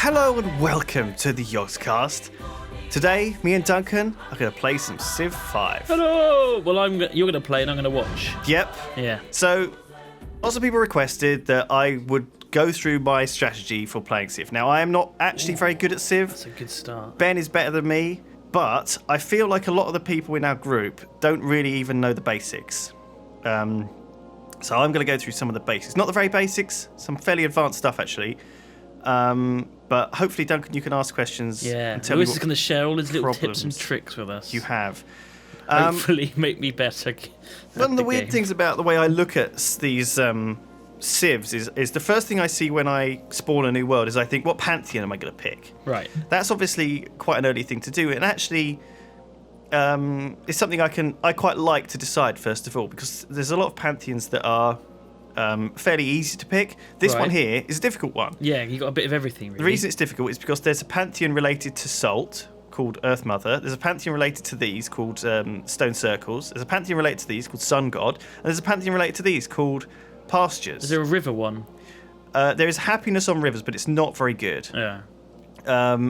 Hello and welcome to the Yogscast. Today, me and Duncan are going to play some Civ5. Hello! Well, you're going to play and I'm going to watch. Yep. Yeah. So, lots of people requested that I would go through my strategy for playing Civ. Now, I am not actually very good at Civ. That's a good start. Ben is better than me, but I feel like a lot of the people in our group don't really even know the basics. So I'm going to go through some of the basics. Not the very basics, some fairly advanced stuff, actually. But hopefully, Duncan, you can ask questions. Yeah, and tell Lewis me is going to share all his little tips and problems tricks with us. you have. Hopefully, make me better. One of the weird things about the way I look at these civs is the first thing I see when I spawn a new world is I think, what pantheon am I going to pick? Right. That's obviously quite an early thing to do, and actually, it's something I quite like to decide first of all, because there's a lot of pantheons that are fairly easy to pick. This one here is a difficult one. Yeah, you got a bit of everything, really. The reason it's difficult is because there's a pantheon related to Salt called Earth Mother. There's a pantheon related to these called Stone Circles. There's a pantheon related to these called Sun God. And there's a pantheon related to these called Pastures. Is there a river one? There is Happiness on Rivers, but it's not very good. Yeah.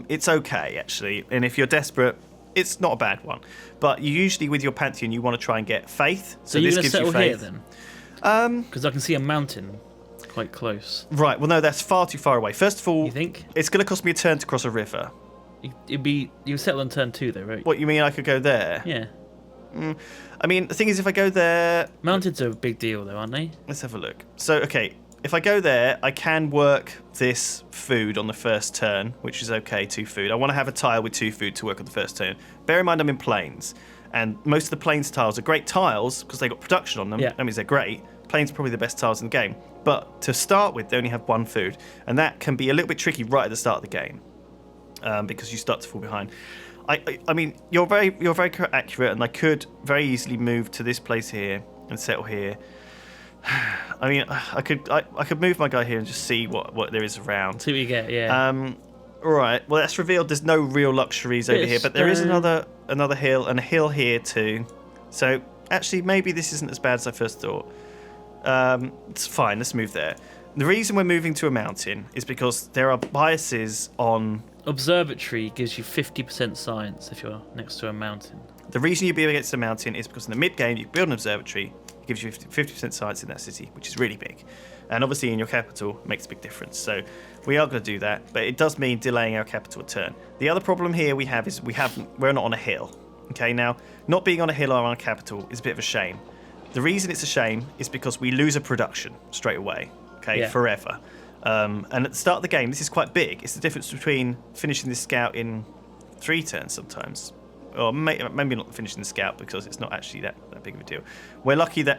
It's okay, actually. And if you're desperate, it's not a bad one. But you usually, with your pantheon, you want to try and get Faith. So this you're going to gives settle you faith. here, then? Because I can see a mountain quite close. Right, well, no, that's far too far away. First of all, You think? it's going to cost me a turn to cross a river. You settle on turn 2, though, right? What, you mean I could go there? Yeah. I mean, the thing is, if I go there... Mountains are a big deal, though, aren't they? Let's have a look. So, okay, if I go there, I can work this food on the first turn, which is okay, 2 food. I want to have a tile with 2 food to work on the first turn. Bear in mind I'm in plains, and most of the plains tiles are great tiles because they've got production on them. Yeah. That means they're great. Plains are probably the best tiles in the game. But to start with, they only have 1 food, and that can be a little bit tricky right at the start of the game because you start to fall behind. I mean, you're very accurate, and I could very easily move to this place here and settle here. I mean, I could move my guy here and just see what there is around. See what you get, yeah. All right. Well, that's revealed. There's no real luxuries over here, but there is another hill and a hill here too. So actually, maybe this isn't as bad as I first thought. It's fine. Let's move there. The reason we're moving to a mountain is because there are biases on. Observatory gives you 50% science if you're next to a mountain. The reason you build against a mountain is because in the mid-game, you build an observatory, it gives you 50% science in that city, which is really big. And obviously in your capital, it makes a big difference. So we are going to do that, but it does mean delaying our capital a turn. The other problem here we have is we're not on a hill. Okay, now, not being on a hill or on a capital is a bit of a shame. The reason it's a shame is because we lose a production straight away, forever. And at the start of the game, this is quite big. It's the difference between finishing this scout in 3 turns sometimes. Or maybe not finishing the scout because it's not actually that big of a deal. We're lucky that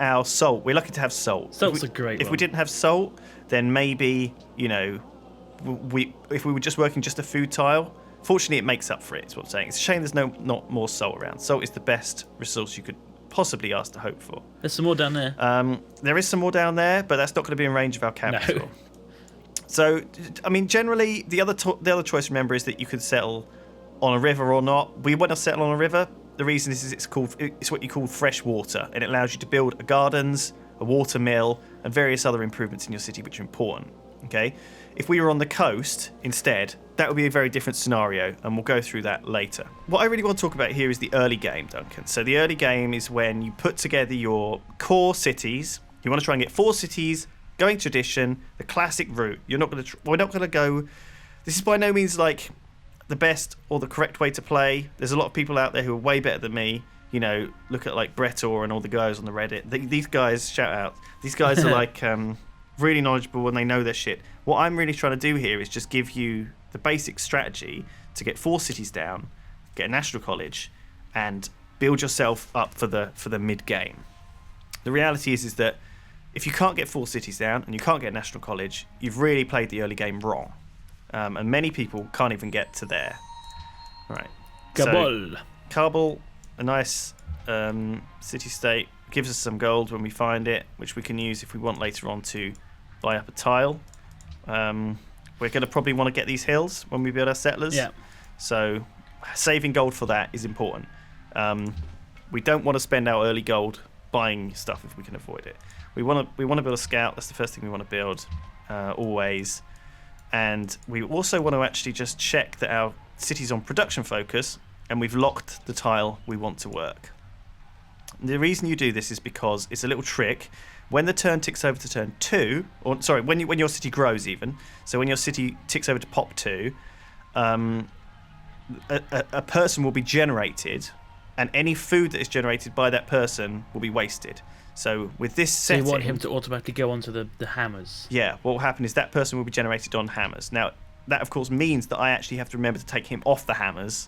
we're lucky to have salt. Salt's a great If one. we didn't have salt, then maybe, if we were just working just a food tile, fortunately it makes up for it, is what I'm saying. It's a shame there's not more salt around. Salt is the best resource you could possibly ask to hope for. There's some more down there. There is some more down there, but that's not going to be in range of our capital. No. So, I mean, generally, the other choice, remember, is that you could settle on a river or not. We want to settle on a river. The reason is it's what you call fresh water, and it allows you to build gardens, a water mill, and various other improvements in your city, which are important. Okay? If we were on the coast instead, that would be a very different scenario, and we'll go through that later. What I really want to talk about here is the early game, Duncan. So the early game is when you put together your core cities. You want to try and get 4 cities, going tradition, the classic route. We're not going to go. This is by no means like the best or the correct way to play. There's a lot of people out there who are way better than me. Look at like Bretor and all the guys on the Reddit. These guys, shout out. These guys are like really knowledgeable and they know their shit. What I'm really trying to do here is just give you the basic strategy to get 4 cities down, get a national college, and build yourself up for the mid game. The reality is that if you can't get 4 cities down and you can't get a national college, you've really played the early game wrong. And many people can't even get to there. Right. Kabul. So, Kabul, a nice city-state, gives us some gold when we find it, which we can use if we want later on to buy up a tile. We're going to probably want to get these hills when we build our settlers. Yeah. So saving gold for that is important. We don't want to spend our early gold buying stuff if we can avoid it. We want to build a scout. That's the first thing we want to build always. And we also want to actually just check that our city's on production focus and we've locked the tile we want to work. The reason you do this is because it's a little trick. When the turn ticks over to turn 2, or sorry, when your city grows even, so when your city ticks over to pop 2, a person will be generated, and any food that is generated by that person will be wasted. So with this setting... So you want him to automatically go onto the hammers? Yeah, what will happen is that person will be generated on hammers. Now, that of course means that I actually have to remember to take him off the hammers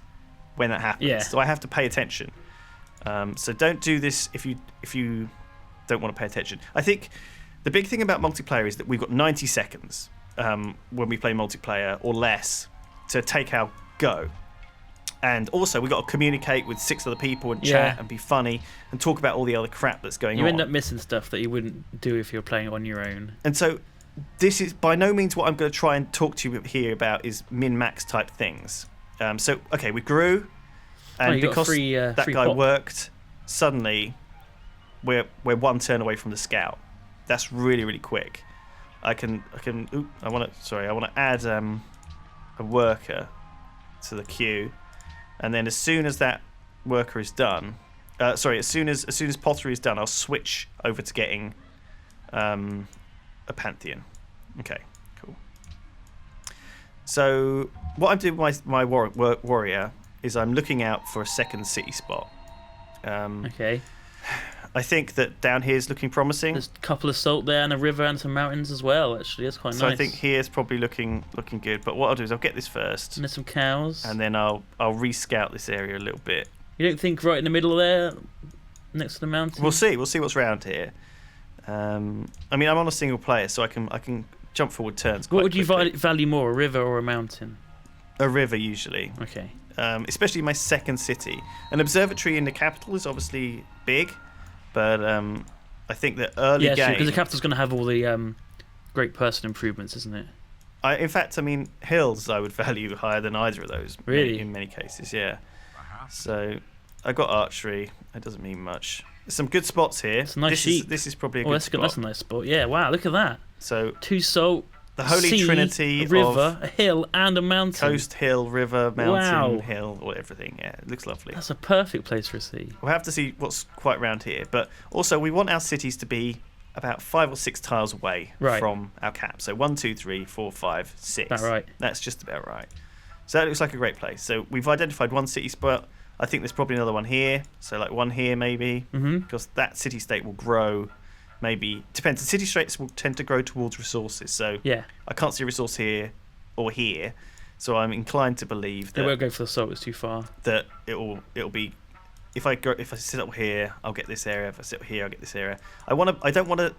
when that happens. Yeah. So I have to pay attention. So don't do this if you don't want to pay attention. I think the big thing about multiplayer is that we've got 90 seconds when we play multiplayer or less to take our go. And also we've got to communicate with 6 other people and chat and be funny and talk about all the other crap that's going on. You end up missing stuff that you wouldn't do if you're playing on your own. And so this is by no means what I'm going to try and talk to you here about is min-max type things. So, okay, we grew, and because that guy worked, suddenly we're 1 turn away from the scout. That's really, really quick. I want to add a worker to the queue, and then as soon as that worker is done, as soon as pottery is done, I'll switch over to getting a pantheon. Okay, cool. So what I'm doing with my warrior is I'm looking out for a second city spot. Okay. I think that down here is looking promising. There's a couple of salt there and a river and some mountains as well, actually. That's quite nice. So I think here's probably looking good. But what I'll do is I'll get this first. And there's some cows. And then I'll re-scout this area a little bit. You don't think right in the middle there, next to the mountain? We'll see what's around here. I mean, I'm on a single player, so I can jump forward turns quite What would you quickly. value more, a river or a mountain? A river, usually. Okay. Especially my second city. An observatory in the capital is obviously big, but I think that early game... Yeah, because the capital's going to have all the great person improvements, isn't it? In fact, I mean, hills I would value higher than either of those. Really? In many cases, yeah. So I got archery. It doesn't mean much. There's some good spots here. It's a nice sheep. This is probably a good spot. That's a nice spot. Yeah, wow, look at that. So 2 salt, the holy sea, trinity a river, of a hill, and a mountain. coast, hill, river, mountain, Wow. hill, or everything. Yeah, it looks lovely. That's a perfect place for a sea. We'll have to see what's quite around here. But also, we want our cities to be about 5 or 6 tiles away from our cap. So 1, 2, 3, 4, 5, 6. About right. That's just about right. So that looks like a great place. So we've identified one city spot. I think there's probably another one here. So like one here maybe. Mm-hmm. Because that city state will grow. Maybe depends. The city states will tend to grow towards resources. So Yeah. I can't see a resource here or here. So I'm inclined to believe They that won't go for the salt, it's too far. it'll be. If I sit up here, I'll get this area. If I sit here, I'll get this area. I don't want to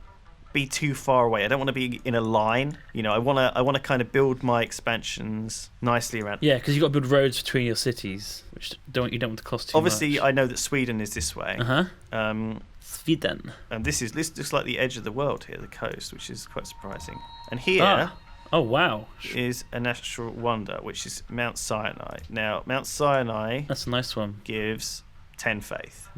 be too far away. I don't want to be in a line. You know, I want to kind of build my expansions nicely around. Yeah, because you've got to build roads between your cities, which you don't want to cost too Obviously, much. I know that Sweden is this way. Sweden. And this looks like the edge of the world here, the coast, which is quite surprising. And here Oh, wow. is a natural wonder, which is Mount Sinai. Now, Mount Sinai That's a nice one. gives 10 faith,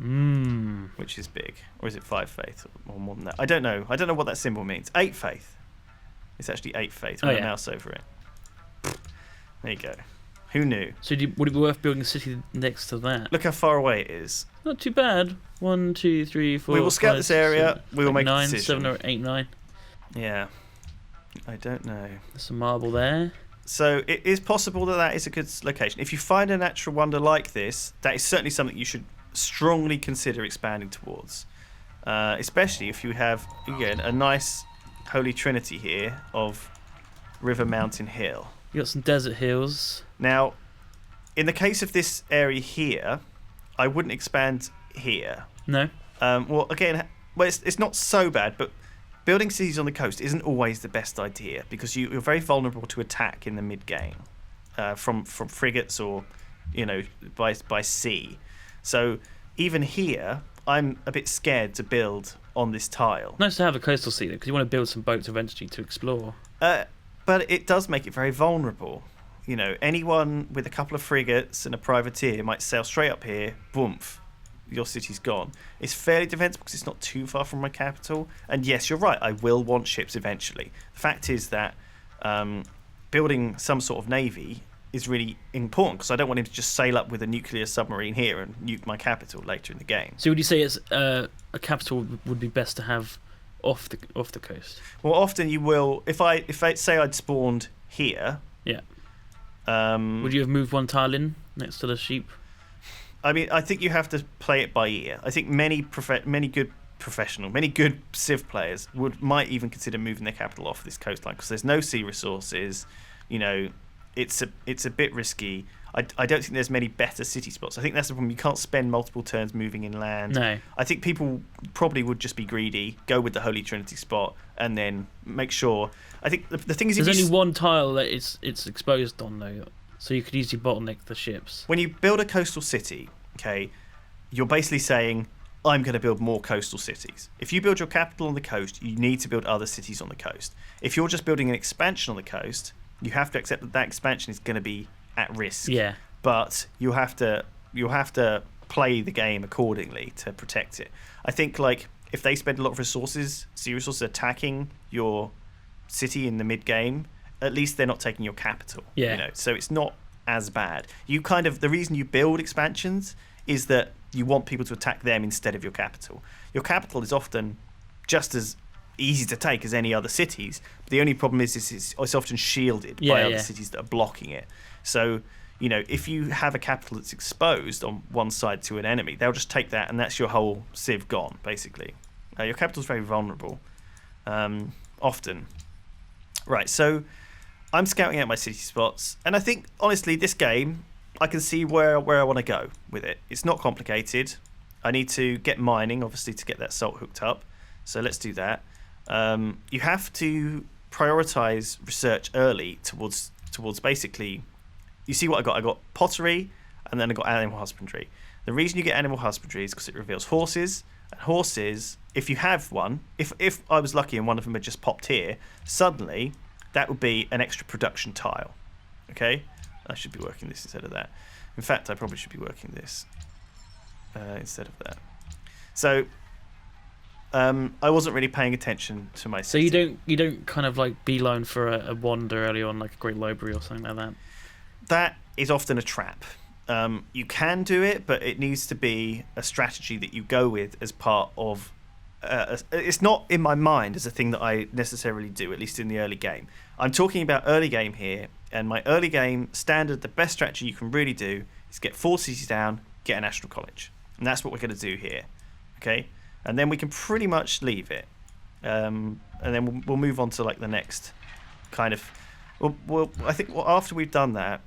which is big. Or is it 5 faith or more than that? I don't know. I don't know what that symbol means. 8 faith. It's actually 8 faith when I mouse over it. There you go. Who knew? So would it be worth building a city next to that? Look how far away it is. Not too bad. 1, 2, 3, 4. We will scout 5, this area. 6, We will make a 9, decision. 7 or 8, 9. Yeah. I don't know. There's some marble there. So it is possible that is a good location. If you find a natural wonder like this, that is certainly something you should strongly consider expanding towards. Especially if you have, again, a nice holy trinity here of river, mountain, hill. You got some desert hills. Now, in the case of this area here, I wouldn't expand here. No. Well, again, it's not so bad, but building cities on the coast isn't always the best idea because you're very vulnerable to attack in the mid game from frigates or by sea. So even here, I'm a bit scared to build on this tile. Nice to have a coastal city because you want to build some boats eventually to explore. But it does make it very vulnerable. You know, anyone with a couple of frigates and a privateer might sail straight up here, boomf, your city's gone. It's fairly defensible because it's not too far from my capital. And yes, you're right, I will want ships eventually. The fact is that building some sort of navy is really important because I don't want him to just sail up with a nuclear submarine here and nuke my capital later in the game. So would you say it's a capital would be best to have off the coast? Well, often you will. If I say I'd spawned here, Yeah. Would you have moved one tile in next to the sheep? I mean, I think you have to play it by ear. I think many good Civ players might even consider moving their capital off this coastline because there's no sea resources. You know, it's a bit risky. I don't think there's many better city spots. I think that's the problem. You can't spend multiple turns moving inland. No. I think people probably would just be greedy, go with the Holy Trinity spot, and then make sure. I think the thing is, there's only one tile that it's exposed on though, so you could easily bottleneck the ships. When you build a coastal city, okay, you're basically saying, I'm going to build more coastal cities. If you build your capital on the coast, you need to build other cities on the coast. If you're just building an expansion on the coast, you have to accept that expansion is going to be at risk. Yeah. But you'll have to play the game accordingly to protect it. I think like if they spend a lot of sea resources attacking your city in the mid game, at least they're not taking your capital. Yeah. You know, so it's not as bad. The reason you build expansions is that you want people to attack them instead of your capital. Your capital is often just as easy to take as any other cities. But the only problem is it's often shielded by other cities that are blocking it. So, you know, if you have a capital that's exposed on one side to an enemy, they'll just take that and that's your whole civ gone, basically. Your capital's very vulnerable, often. Right, so I'm scouting out my city spots, and I think, honestly, this game, I can see where I want to go with it. It's not complicated. I need to get mining, obviously, to get that salt hooked up. So let's do that. You have to prioritize research early towards basically. You see what I got? I got pottery, and then I got animal husbandry. The reason you get animal husbandry is because it reveals horses. And horses, if you have one, if I was lucky and one of them had just popped here, suddenly that would be an extra production tile. Okay? I should be working this instead of that. In fact, I probably should be working this instead of that. So I wasn't really paying attention to my city. So you don't kind of like beeline for a wander early on, like a great library or something like that? That is often a trap. You can do it, but it needs to be a strategy that you go with as part of. It's not in my mind as a thing that I necessarily do, at least in the early game. I'm talking about early game here, and my early game standard, the best strategy you can really do is get 4 cities down, get a national college, and that's what we're going to do here. Okay, and then we can pretty much leave it, and then we'll move on to like the next kind of. I think after we've done that.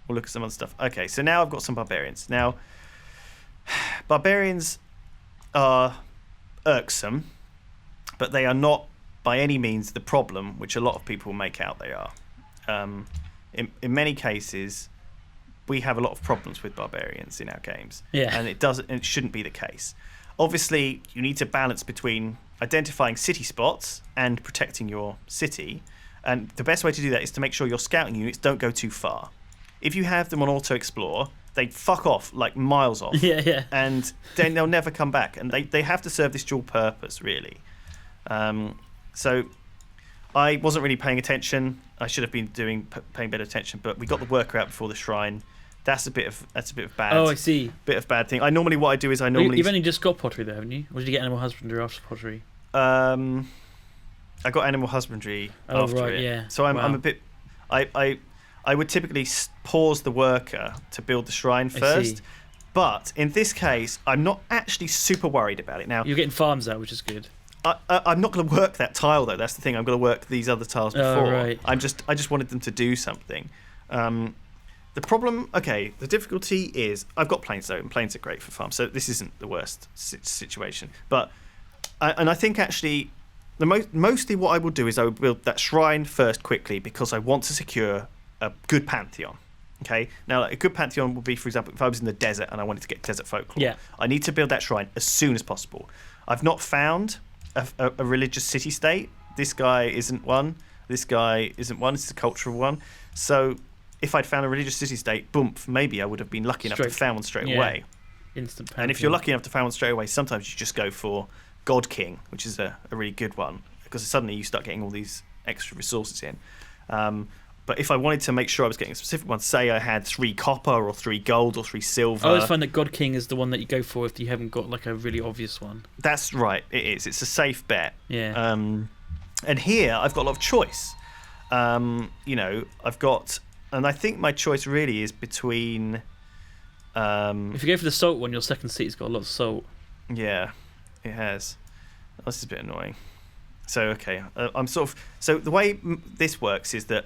We'll look at some other stuff. Okay, so now I've got some barbarians. Now, barbarians are irksome, but they are not by any means the problem, which a lot of people make out they are. In many cases, we have a lot of problems with barbarians in our games, and it shouldn't be the case. Obviously, you need to balance between identifying city spots and protecting your city, and the best way to do that is to make sure your scouting units don't go too far. If you have them on auto-explore, they fuck off like miles off. Yeah. And then they'll never come back. And they have to serve this dual purpose, really. So I wasn't really paying attention. I should have been paying better attention. But we got the worker out before the shrine. That's a bit of bad. Oh, I see. Bit of bad thing. What I do is You've only just got pottery there, haven't you? Or did you get animal husbandry after pottery? I got animal husbandry after it. Yeah. So I'm a bit. I would typically pause the worker to build the shrine first, but in this case, I'm not actually super worried about it now. You're getting farms out, which is good. I'm not going to work that tile though. That's the thing. I'm going to work these other tiles before. Oh, right. I just wanted them to do something. The problem, the difficulty is I've got plains though, and plains are great for farms, so this isn't the worst situation. But I think actually. Mostly what I will do is I will build that shrine first quickly because I want to secure a good pantheon. Okay, now a good pantheon would be, for example, if I was in the desert and I wanted to get desert folklore. Yeah. I need to build that shrine as soon as possible. I've not found a religious city-state. This guy isn't one. This guy isn't one. It's a cultural one. So if I'd found a religious city-state, boom, maybe I would have been lucky enough to found one straight away. Instant pantheon. And if you're lucky enough to find one straight away, sometimes you just go for God King, which is a really good one, because suddenly you start getting all these extra resources in. But if I wanted to make sure I was getting a specific one, say I had 3 copper or 3 gold or 3 silver. I always find that God King is the one that you go for if you haven't got like a really obvious one. That's right, it is. It's a safe bet. Yeah. And here I've got a lot of choice. I've got, and I think my choice really is between. If you go for the salt one, your second seat's got a lot of salt. Yeah, it has. This is a bit annoying. So okay, I'm sort of. So the way this works is that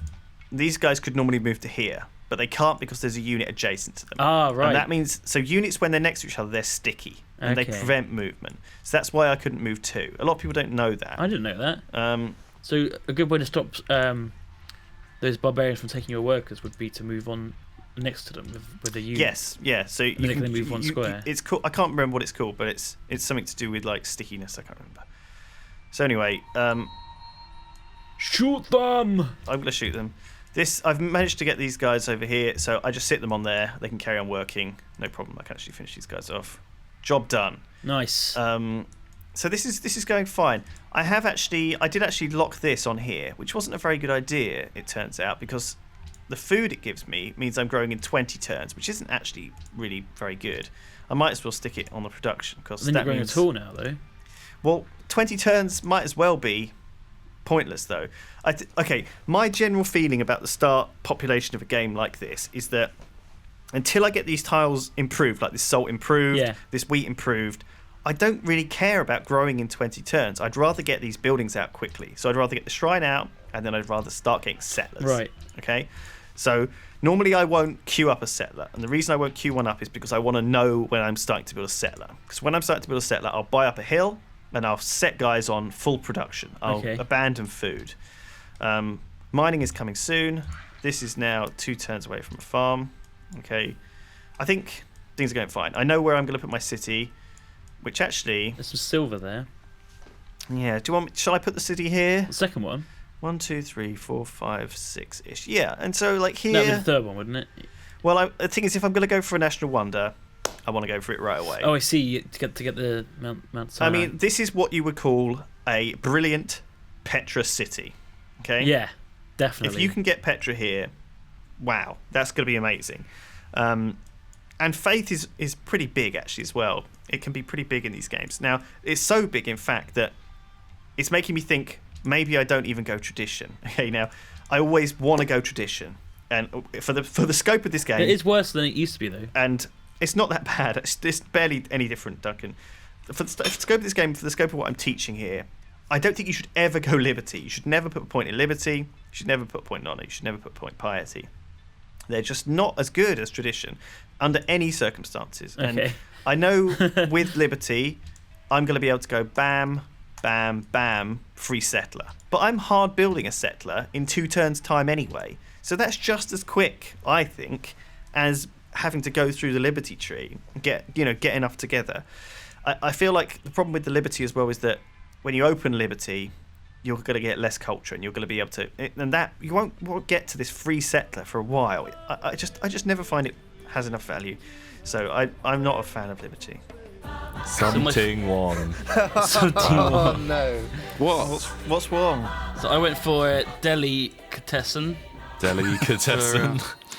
these guys could normally move to here, but they can't because there's a unit adjacent to them. Ah, right. And that means so units when they're next to each other, they're sticky and they prevent movement. So that's why I couldn't move 2. A lot of people don't know that. I didn't know that. So a good way to stop those barbarians from taking your workers would be to move on next to them with a unit. Yes, yeah. So you can move one square. It's cool. I can't remember what it's called, but it's something to do with like stickiness. I can't remember. So anyway, shoot them. I'm gonna shoot them. I've managed to get these guys over here, so I just sit them on there. They can carry on working, no problem. I can actually finish these guys off. Job done. Nice. So this is going fine. I did actually lock this on here, which wasn't a very good idea. It turns out because the food it gives me means I'm growing in 20 turns, which isn't actually really very good. I might as well stick it on the production because then that you're growing means, at all now, though. Well, 20 turns might as well be pointless, though. Okay, my general feeling about the start population of a game like this is that until I get these tiles improved, like this salt improved, this wheat improved, I don't really care about growing in 20 turns. I'd rather get these buildings out quickly. So I'd rather get the shrine out, and then I'd rather start getting settlers. Right. Okay? So normally I won't queue up a settler. And the reason I won't queue one up is because I want to know when I'm starting to build a settler. Because when I'm starting to build a settler, I'll buy up a hill, and I'll set guys on full production. I'll abandon food. Mining is coming soon. This is now 2 turns away from a farm. Okay. I think things are going fine. I know where I'm going to put my city, which actually... There's some silver there. Yeah. Shall I put the city here? The second one? 1, 2, 3, 4, 5, 6-ish. Yeah. And so like here... That would be the third one, wouldn't it? Well, the thing is, if I'm going to go for a national wonder, I want to go for it right away. Oh, I see. To get the Mount Sinai. I mean, this is what you would call a brilliant Petra city. Okay? Yeah, definitely. If you can get Petra here, wow, that's going to be amazing. And faith is pretty big, actually, as well. It can be pretty big in these games. Now, it's so big, in fact, that it's making me think maybe I don't even go tradition. Okay, now, I always want to go tradition. And for the scope of this game... It is worse than it used to be, though. And it's not that bad. It's barely any different, Duncan. For the scope of this game, for the scope of what I'm teaching here, I don't think you should ever go liberty. You should never put a point in liberty. You should never put a point in honor. You should never put a point in piety. They're just not as good as tradition under any circumstances. Okay. And I know with liberty, I'm going to be able to go bam, bam, bam, free settler. But I'm hard building a settler in 2 turns' time anyway. So that's just as quick, I think, as having to go through the liberty tree and get enough together. I feel like the problem with the liberty as well is that when you open liberty, you're going to get less culture, and you're going to be able to, and that you won't get to this free settler for a while. I just never find it has enough value. So I'm not a fan of liberty. Something wrong. Oh no! What's wrong? So I went for Delicatessen. Delicatessen.